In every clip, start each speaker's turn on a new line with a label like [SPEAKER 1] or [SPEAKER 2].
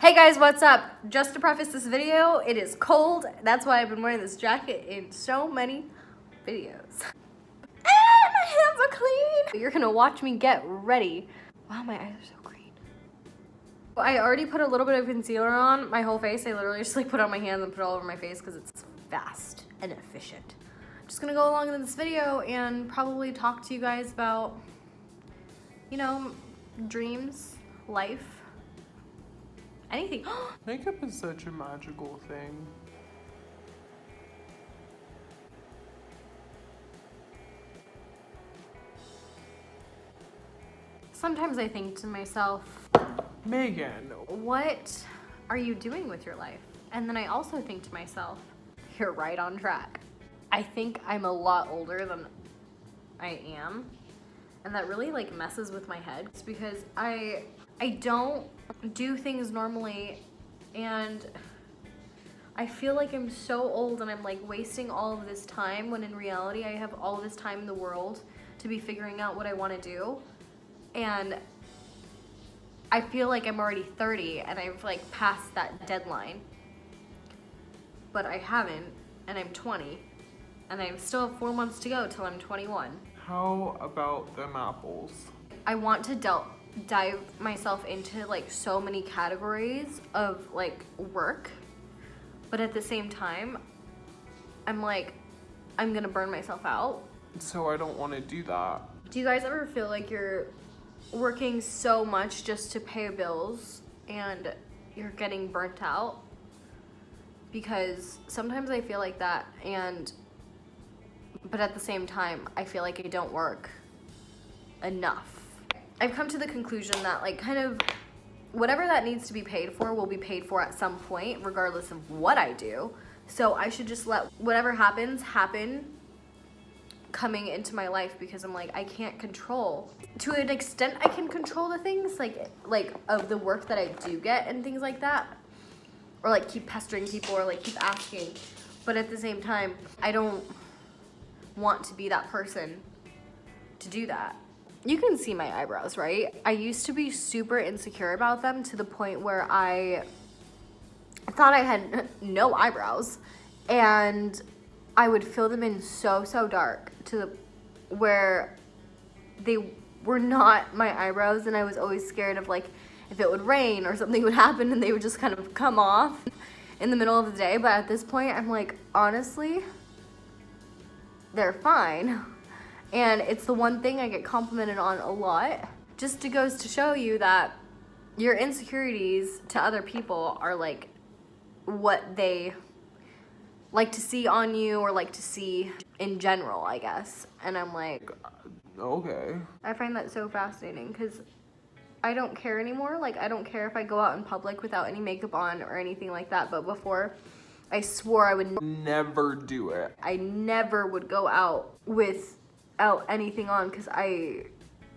[SPEAKER 1] Hey guys, what's up? Just to preface this video, it is cold. That's why I've been wearing this jacket in so many videos. And my hands are clean. You're gonna watch me get ready. Wow, my eyes are so green. I already put a little bit of concealer on my whole face. I literally just like put it on my hands and put it all over my face because it's fast and efficient. I'm just gonna go along in this video and probably talk to you guys about, you know, dreams, life, anything.
[SPEAKER 2] Makeup is such a magical thing.
[SPEAKER 1] Sometimes I think to myself,
[SPEAKER 2] Megan.
[SPEAKER 1] what are you doing with your life? And then I also think to myself, you're right on track. I think I'm a lot older than I am. And that really like messes with my head. It's because I don't do things normally, and I feel like I'm so old and I'm like wasting all of this time, when in reality I have all this time in the world to be figuring out what I want to do. And I feel like I'm already 30 and I've like passed that deadline, but I haven't, and I'm 20 and I still have 4 months to go till I'm 21.
[SPEAKER 2] How about them apples?
[SPEAKER 1] I want to dive myself into like so many categories of like work, but at the same time I'm like, I'm gonna burn myself out.
[SPEAKER 2] So I don't want to do that.
[SPEAKER 1] Do you guys ever feel like you're working so much just to pay bills and you're getting burnt out? Because sometimes I feel like that, but at the same time I feel like I don't work enough. I've come to the conclusion that like kind of whatever that needs to be paid for will be paid for at some point, regardless of what I do. So I should just let whatever happens happen coming into my life, because I'm like, I can't control. To an extent I can control the things like of the work that I do get and things like that, or like keep pestering people or like keep asking, but at the same time I don't want to be that person to do that. You can see my eyebrows, right? I used to be super insecure about them to the point where I thought I had no eyebrows, and I would fill them in so dark to the where they were not my eyebrows, and I was always scared of like if it would rain or something would happen and they would just kind of come off in the middle of the day. But at this point I'm like, honestly, they're fine. And it's the one thing I get complimented on a lot. Just it goes to show you that your insecurities to other people are like what they like to see on you, or like to see in general, I guess. And I'm like,
[SPEAKER 2] Okay.
[SPEAKER 1] I find that so fascinating because I don't care anymore. Like, I don't care if I go out in public without any makeup on or anything like that. But before, I swore I would
[SPEAKER 2] Never do it.
[SPEAKER 1] I never would go out without anything on, because I,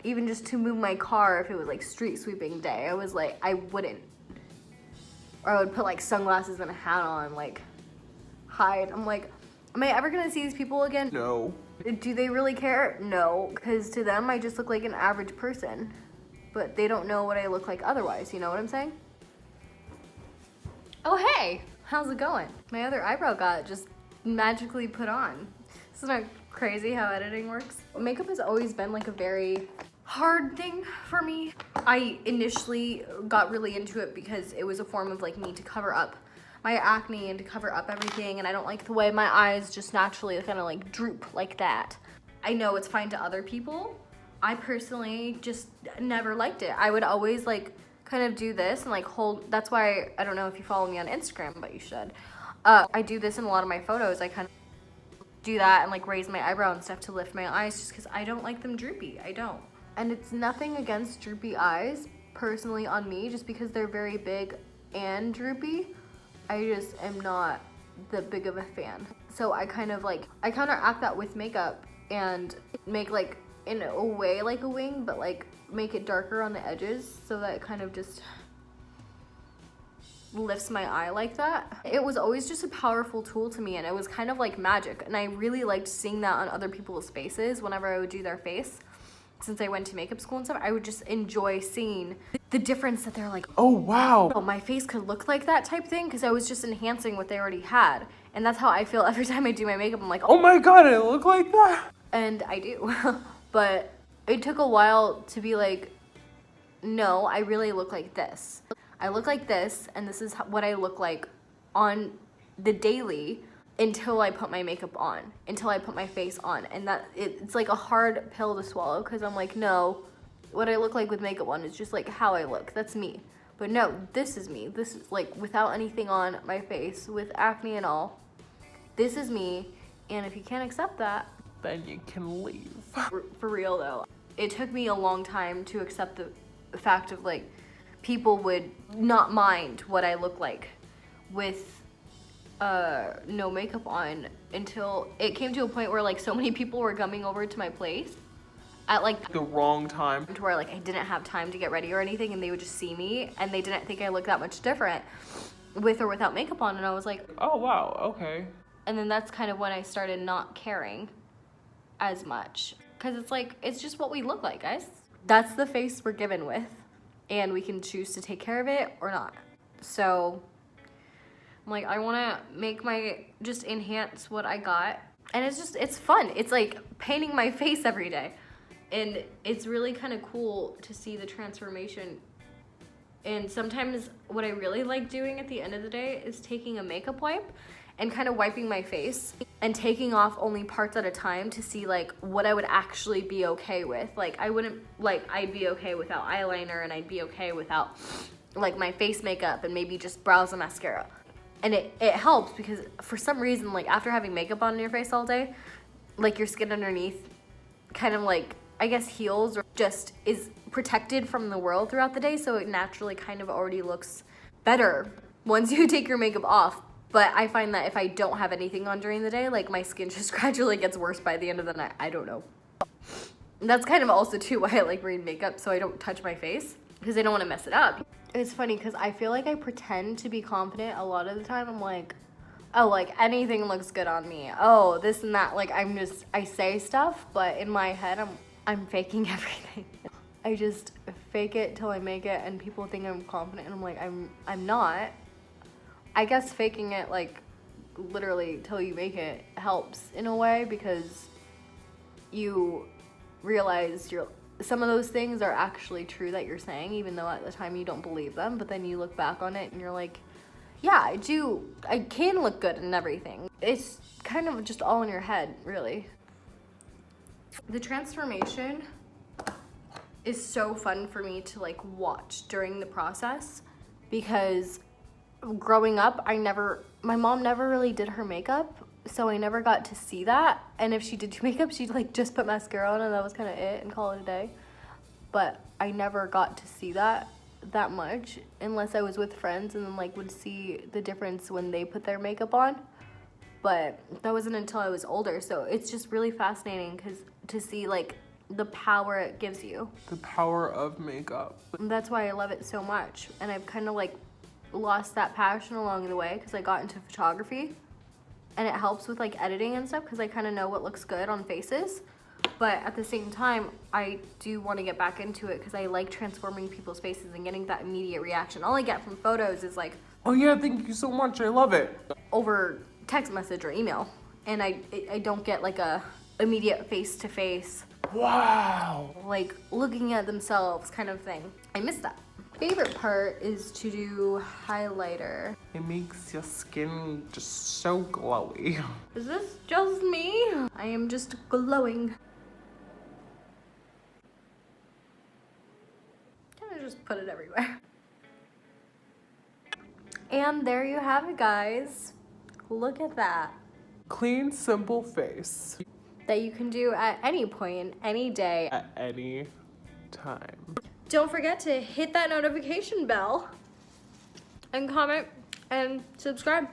[SPEAKER 1] even just to move my car, if it was like street sweeping day, I was like, I wouldn't. Or I would put like sunglasses and a hat on, like hide. I'm like, am I ever gonna see these people again?
[SPEAKER 2] No.
[SPEAKER 1] Do they really care? No, because to them I just look like an average person, but they don't know what I look like otherwise, you know what I'm saying? Oh hey, how's it going? My other eyebrow got just magically put on. Isn't that crazy how editing works? Makeup has always been like a very hard thing for me. I initially got really into it because it was a form of like me to cover up my acne and to cover up everything, and I don't like the way my eyes just naturally kind of like droop like that. I know it's fine to other people. I personally just never liked it. I would always like kind of do this and like hold, that's why I don't know if you follow me on Instagram, but you should. I do this in a lot of my photos. I kind of do that and like raise my eyebrow and stuff to lift my eyes, just because I don't like them droopy. I don't. And it's nothing against droopy eyes personally on me, just because they're very big and droopy. I just am not the big of a fan. So I kind of like, I counteract that with makeup and make like in a way like a wing, but like make it darker on the edges so that it kind of just lifts my eye like that. It was always just a powerful tool to me, and it was kind of like magic, and I really liked seeing that on other people's faces whenever I would do their face. since I went to makeup school and stuff, I would just enjoy seeing the difference that they're like,
[SPEAKER 2] Oh, wow.
[SPEAKER 1] oh, my face could look like that type thing, because I was just enhancing what they already had. And that's how I feel every time I do my makeup. I'm like,
[SPEAKER 2] Oh my god, I look like that?
[SPEAKER 1] and I do. But it took a while to be like, no, I really look like this. I look like this, and this is what I look like on the daily until I put my makeup on, until I put my face on. And that it's like a hard pill to swallow, because I'm like, no, what I look like with makeup on is just like how I look. That's me. But no, this is me. This is like without anything on my face, with acne and all. This is me. And if you can't accept that,
[SPEAKER 2] Then you can leave.
[SPEAKER 1] for real though, it took me a long time to accept the fact of like people would not mind what I look like with no makeup on, until it came to a point where like so many people were coming over to my place at like
[SPEAKER 2] The wrong time.
[SPEAKER 1] to where like I didn't have time to get ready or anything, and they would just see me and they didn't think I looked that much different with or without makeup on. And I was like,
[SPEAKER 2] Oh, wow, okay.
[SPEAKER 1] and then that's kind of when I started not caring as much, because it's like, it's just what we look like, guys. That's the face we're given with, and we can choose to take care of it or not. So I'm like, I want to just enhance what I got. And it's fun. It's like painting my face every day. And it's really kind of cool to see the transformation. And sometimes what I really like doing at the end of the day is taking a makeup wipe and kind of wiping my face and taking off only parts at a time to see like what I would actually be okay with. Like I'd be okay without eyeliner, and I'd be okay without like my face makeup, and maybe just brows and mascara. And it helps, because for some reason, like after having makeup on your face all day, like your skin underneath kind of like, I guess, heals or just is protected from the world throughout the day. So it naturally kind of already looks better once you take your makeup off. But I find that if I don't have anything on during the day, like my skin just gradually gets worse by the end of the night. I don't know. And that's kind of also too why I like wearing makeup, so I don't touch my face, because I don't want to mess it up. It's funny because I feel like I pretend to be confident a lot of the time. I'm like, oh, like anything looks good on me. Oh, this and that. Like I say stuff, but in my head, I'm faking everything. I just fake it till I make it, and people think I'm confident, and I'm like, I'm not. I guess faking it like literally till you make it helps in a way, because you realize some of those things are actually true that you're saying, even though at the time you don't believe them. But then you look back on it and you're like, yeah, I can look good and everything. It's kind of just all in your head, really. The transformation is so fun for me to like watch during the process, because growing up, my mom never really did her makeup, so I never got to see that. And if she did do makeup, she'd like just put mascara on, and that was kind of it, and call it a day. But I never got to see that much, unless I was with friends and then like would see the difference when they put their makeup on. But that wasn't until I was older, so it's just really fascinating because to see like the power it gives you.
[SPEAKER 2] The power of makeup.
[SPEAKER 1] And that's why I love it so much. And I've kind of like lost that passion along the way, because I got into photography, and it helps with like editing and stuff, because I kind of know what looks good on faces. But at the same time, I do want to get back into it, because I like transforming people's faces and getting that immediate reaction. All I get from photos is like,
[SPEAKER 2] Oh yeah, thank you so much, I love it.
[SPEAKER 1] over text message or email, and I don't get like a immediate face-to-face,
[SPEAKER 2] Wow.
[SPEAKER 1] like looking at themselves kind of thing. I miss that. Favorite part is to do highlighter.
[SPEAKER 2] It makes your skin just so glowy.
[SPEAKER 1] Is this just me? I am just glowing. Kind of just put it everywhere. And there you have it, guys. Look at that.
[SPEAKER 2] Clean, simple face.
[SPEAKER 1] That you can do at any point, any day.
[SPEAKER 2] At any time.
[SPEAKER 1] Don't forget to hit that notification bell and comment and subscribe.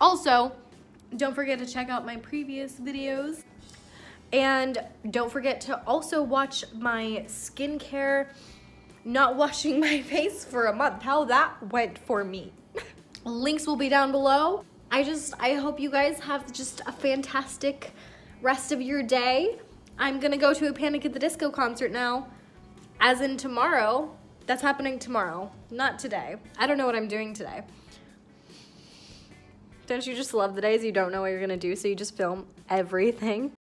[SPEAKER 1] Also, don't forget to check out my previous videos, and don't forget to also watch my skincare, not washing my face for a month, how that went for me. Links will be down below. I hope you guys have just a fantastic rest of your day. I'm gonna go to a Panic at the Disco concert now. As in tomorrow. That's happening tomorrow, not today. I don't know what I'm doing today. Don't you just love the days you don't know what you're gonna do, so you just film everything?